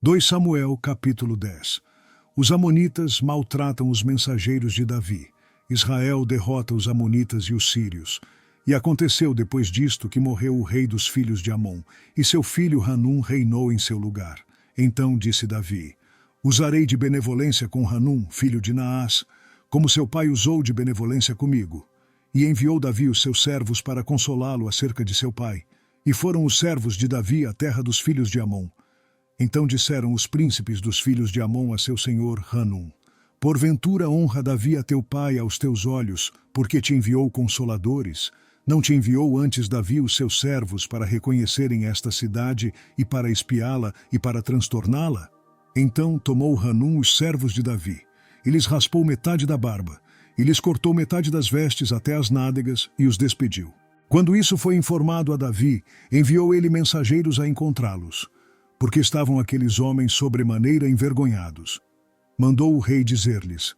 2 Samuel, capítulo 10. Os amonitas maltratam os mensageiros de Davi. Israel derrota os amonitas e os sírios. E aconteceu depois disto que morreu o rei dos filhos de Amon, e seu filho Hanum reinou em seu lugar. Então disse Davi: usarei de benevolência com Hanum, filho de Naás, como seu pai usou de benevolência comigo. E enviou Davi os seus servos para consolá-lo acerca de seu pai. E foram os servos de Davi à terra dos filhos de Amon. Então disseram os príncipes dos filhos de Amon a seu senhor Hanum: porventura honra Davi a teu pai aos teus olhos, porque te enviou consoladores? Não te enviou antes Davi os seus servos para reconhecerem esta cidade e para espiá-la e para transtorná-la? Então tomou Hanum os servos de Davi, e lhes raspou metade da barba, e lhes cortou metade das vestes até as nádegas, e os despediu. Quando isso foi informado a Davi, enviou ele mensageiros a encontrá-los, porque estavam aqueles homens sobremaneira envergonhados. Mandou o rei dizer-lhes: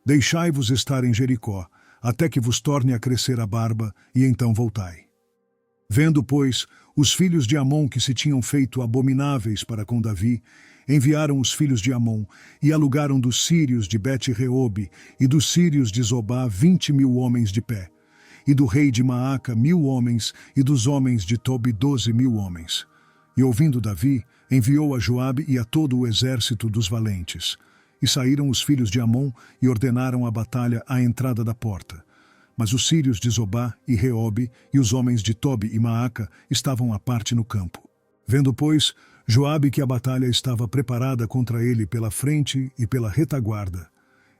deixai-vos estar em Jericó, até que vos torne a crescer a barba, e então voltai. Vendo, pois, os filhos de Amon que se tinham feito abomináveis para com Davi, enviaram os filhos de Amon, e alugaram dos sírios de Bet-Reobe e dos sírios de Zobá 20.000 homens de pé, e do rei de Maaca 1.000 homens, e dos homens de Tobi 12.000 homens. E ouvindo Davi, enviou a Joabe e a todo o exército dos valentes. E saíram os filhos de Amon e ordenaram a batalha à entrada da porta. Mas os sírios de Zobá e Reobe e os homens de Tobi e Maaca estavam à parte no campo. Vendo, pois, Joabe que a batalha estava preparada contra ele pela frente e pela retaguarda,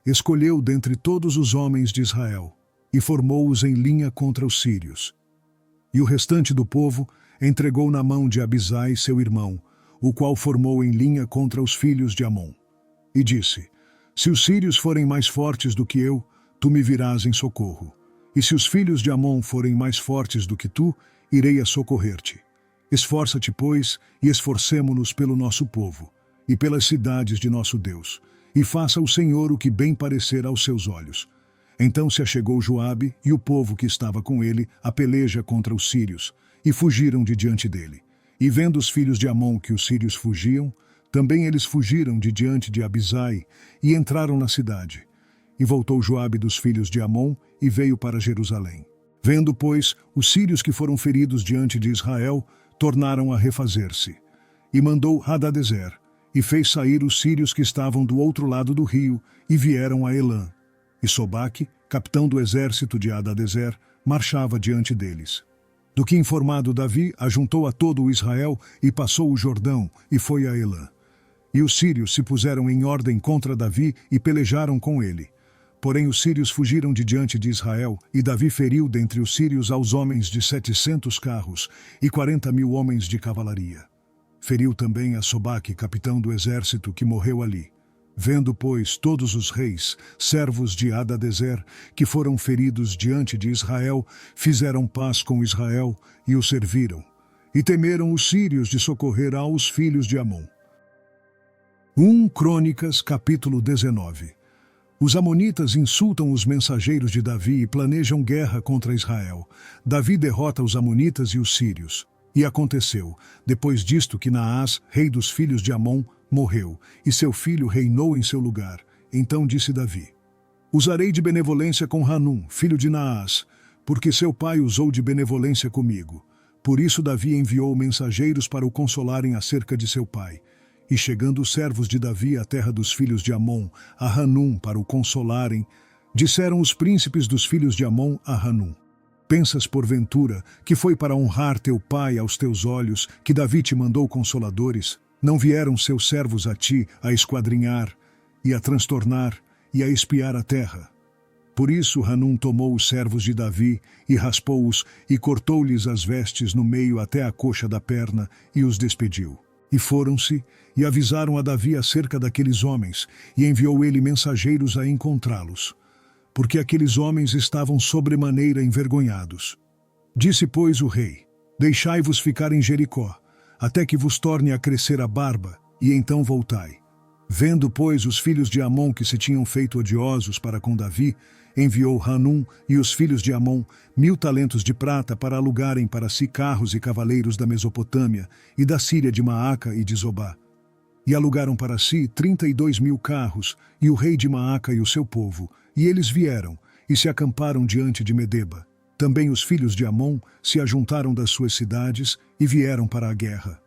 escolheu dentre todos os homens de Israel e formou-os em linha contra os sírios. E o restante do povo entregou na mão de Abisai, seu irmão, o qual formou em linha contra os filhos de Amon. E disse: se os sírios forem mais fortes do que eu, tu me virás em socorro. E se os filhos de Amon forem mais fortes do que tu, irei a socorrer-te. Esforça-te, pois, e esforcemo-nos pelo nosso povo, e pelas cidades de nosso Deus, e faça o Senhor o que bem parecer aos seus olhos. Então se achegou Joabe e o povo que estava com ele a peleja contra os sírios, e fugiram de diante dele. E vendo os filhos de Amon que os sírios fugiam, também eles fugiram de diante de Abisai e entraram na cidade. E voltou Joabe dos filhos de Amon e veio para Jerusalém. Vendo, pois, os sírios que foram feridos diante de Israel, tornaram a refazer-se. E mandou Hadadezer, e fez sair os sírios que estavam do outro lado do rio, e vieram a Elã. E Sobaque, capitão do exército de Hadadezer, marchava diante deles. Do que informado Davi, ajuntou a todo o Israel, e passou o Jordão, e foi a Elã. E os sírios se puseram em ordem contra Davi e pelejaram com ele. Porém os sírios fugiram de diante de Israel, e Davi feriu dentre os sírios aos homens de 700 carros e 40.000 homens de cavalaria. Feriu também a Sobaque, capitão do exército, que morreu ali. Vendo, pois, todos os reis, servos de Hadadezer, que foram feridos diante de Israel, fizeram paz com Israel e o serviram. E temeram os sírios de socorrer aos filhos de Amon. 1 Crônicas, capítulo 19. Os amonitas insultam os mensageiros de Davi e planejam guerra contra Israel. Davi derrota os amonitas e os sírios. E aconteceu, depois disto, que Naás, rei dos filhos de Amon, morreu, e seu filho reinou em seu lugar. Então disse Davi: usarei de benevolência com Hanum, filho de Naás, porque seu pai usou de benevolência comigo. Por isso Davi enviou mensageiros para o consolarem acerca de seu pai. E chegando os servos de Davi à terra dos filhos de Amon, a Hanum, para o consolarem, disseram os príncipes dos filhos de Amon a Hanum: pensas porventura que foi para honrar teu pai aos teus olhos que Davi te mandou consoladores? Não vieram seus servos a ti a esquadrinhar, e a transtornar, e a espiar a terra? Por isso Hanum tomou os servos de Davi, e raspou-os, e cortou-lhes as vestes no meio até a coxa da perna, e os despediu. E foram-se, e avisaram a Davi acerca daqueles homens, e enviou ele mensageiros a encontrá-los, porque aqueles homens estavam sobremaneira envergonhados. Disse, pois, o rei: deixai-vos ficar em Jericó, até que vos torne a crescer a barba, e então voltai. Vendo, pois, os filhos de Amon que se tinham feito odiosos para com Davi, enviou Hanum e os filhos de Amon 1.000 talentos de prata para alugarem para si carros e cavaleiros da Mesopotâmia e da Síria de Maaca e de Zobá. e alugaram para si 32.000 carros, e o rei de Maaca e o seu povo, e eles vieram, e se acamparam diante de Medeba. Também os filhos de Amon se ajuntaram das suas cidades, e vieram para a guerra.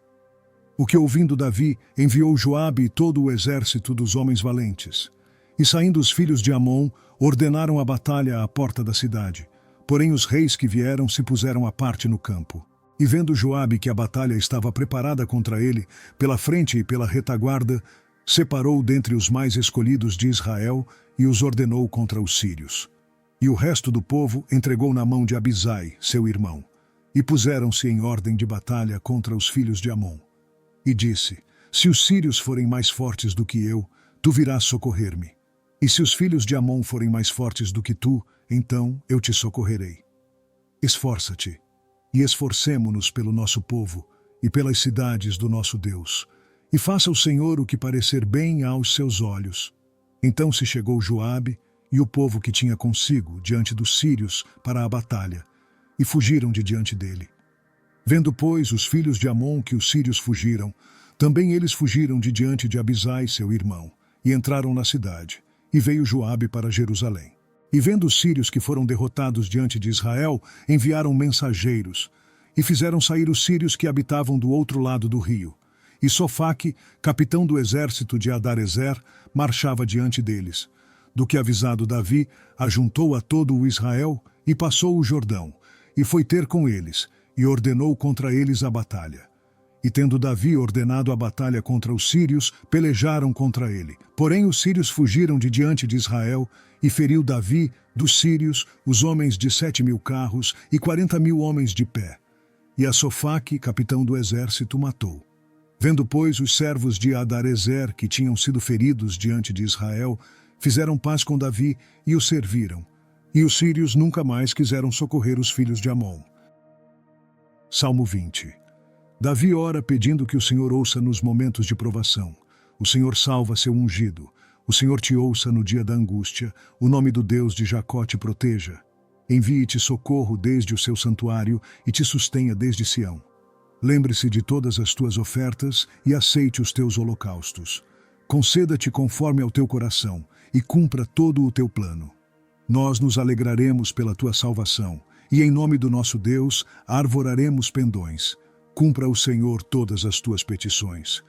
O que ouvindo Davi, enviou Joabe e todo o exército dos homens valentes. E saindo os filhos de Amon, ordenaram a batalha à porta da cidade. Porém os reis que vieram se puseram à parte no campo. E vendo Joabe que a batalha estava preparada contra ele, pela frente e pela retaguarda, separou dentre os mais escolhidos de Israel e os ordenou contra os sírios. E o resto do povo entregou na mão de Abisai, seu irmão. E puseram-se em ordem de batalha contra os filhos de Amon. E disse: se os sírios forem mais fortes do que eu, tu virás socorrer-me. E se os filhos de Amon forem mais fortes do que tu, então eu te socorrerei. Esforça-te, e esforcemo-nos pelo nosso povo e pelas cidades do nosso Deus. E faça o Senhor o que parecer bem aos seus olhos. Então se chegou Joabe e o povo que tinha consigo diante dos sírios para a batalha, e fugiram de diante dele. Vendo, pois, os filhos de Amon que os sírios fugiram, também eles fugiram de diante de Abisai, seu irmão, e entraram na cidade, e veio Joabe para Jerusalém. E vendo os sírios que foram derrotados diante de Israel, enviaram mensageiros, e fizeram sair os sírios que habitavam do outro lado do rio. E Sofaque, capitão do exército de Adarezer, marchava diante deles. Do que avisado Davi, ajuntou a todo o Israel, e passou o Jordão, e foi ter com eles, e ordenou contra eles a batalha. E tendo Davi ordenado a batalha contra os sírios, pelejaram contra ele. Porém os sírios fugiram de diante de Israel, e feriu Davi, dos sírios, os homens de 7.000 carros e 40.000 homens de pé. E a Sofaque, capitão do exército, matou. Vendo, pois, os servos de Adarezer, que tinham sido feridos diante de Israel, fizeram paz com Davi e o serviram. E os sírios nunca mais quiseram socorrer os filhos de Amon. Salmo 20. Davi ora pedindo que o Senhor ouça nos momentos de provação. O Senhor salva seu ungido. O Senhor te ouça no dia da angústia. O nome do Deus de Jacó te proteja. Envie-te socorro desde o seu santuário e te sustenha desde Sião. Lembre-se de todas as tuas ofertas e aceite os teus holocaustos. Conceda-te conforme ao teu coração e cumpra todo o teu plano. Nós nos alegraremos pela tua salvação. E em nome do nosso Deus, arvoraremos pendões. Cumpra o Senhor todas as tuas petições.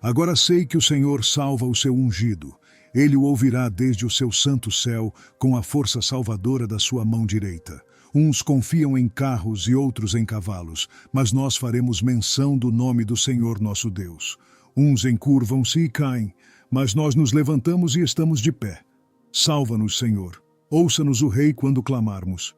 Agora sei que o Senhor salva o seu ungido. Ele o ouvirá desde o seu santo céu, com a força salvadora da sua mão direita. Uns confiam em carros e outros em cavalos, mas nós faremos menção do nome do Senhor nosso Deus. Uns encurvam-se e caem, mas nós nos levantamos e estamos de pé. Salva-nos, Senhor. Ouça-nos o Rei quando clamarmos.